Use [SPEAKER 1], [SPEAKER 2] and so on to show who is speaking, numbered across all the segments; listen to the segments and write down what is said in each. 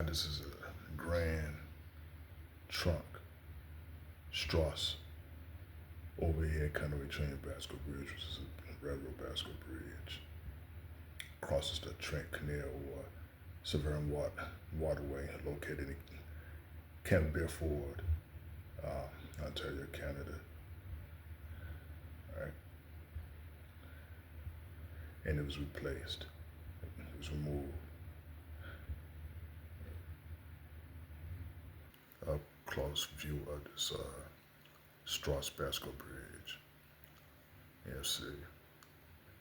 [SPEAKER 1] This is a grand trunk Strauss overhead Counterweight Trunnion Bascule Bridge, which is a railroad Bascule Bridge. Crosses the Trent, Canal, or Severn Waterway, located in Campbellford, Ontario, Canada. All right. And it was replaced. It was removed. A close view of this Strauss Bascule Bridge. Yeah, see.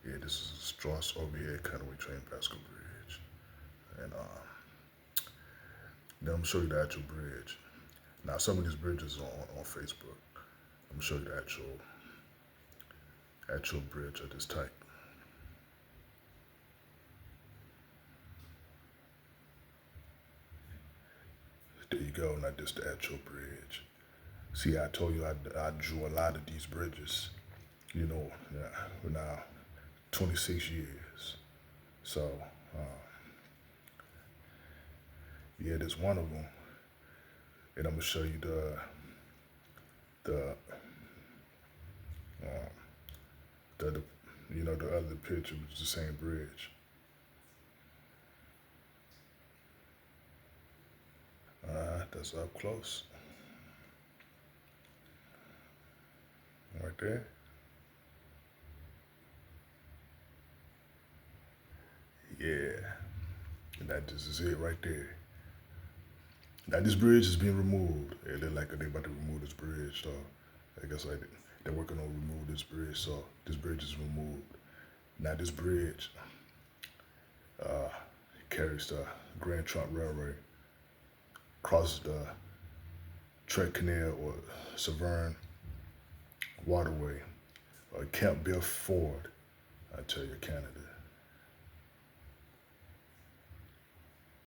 [SPEAKER 1] Yeah, this is a Strauss overhead Counterweight Trunnion Bascule Bridge. And then I'm gonna show you the actual bridge. Now some of these bridges are on Facebook. I'm gonna show you the actual bridge of this type. There you go, now this the actual bridge. See, I told you I drew a lot of these bridges, you know, now 26 years. So, yeah, there's one of them. And I'm gonna show you the the other picture, which is the same bridge. That's up close. Right there. Yeah. And that just is it right there. Now this bridge is being removed. It look like they're about to remove this bridge, so I guess like they're working on remove this bridge, so this bridge is removed. Now this bridge carries the Grand Trunk Railway, crosses the Trent Canal or Severn Waterway, Campbellford, Ontario, Canada.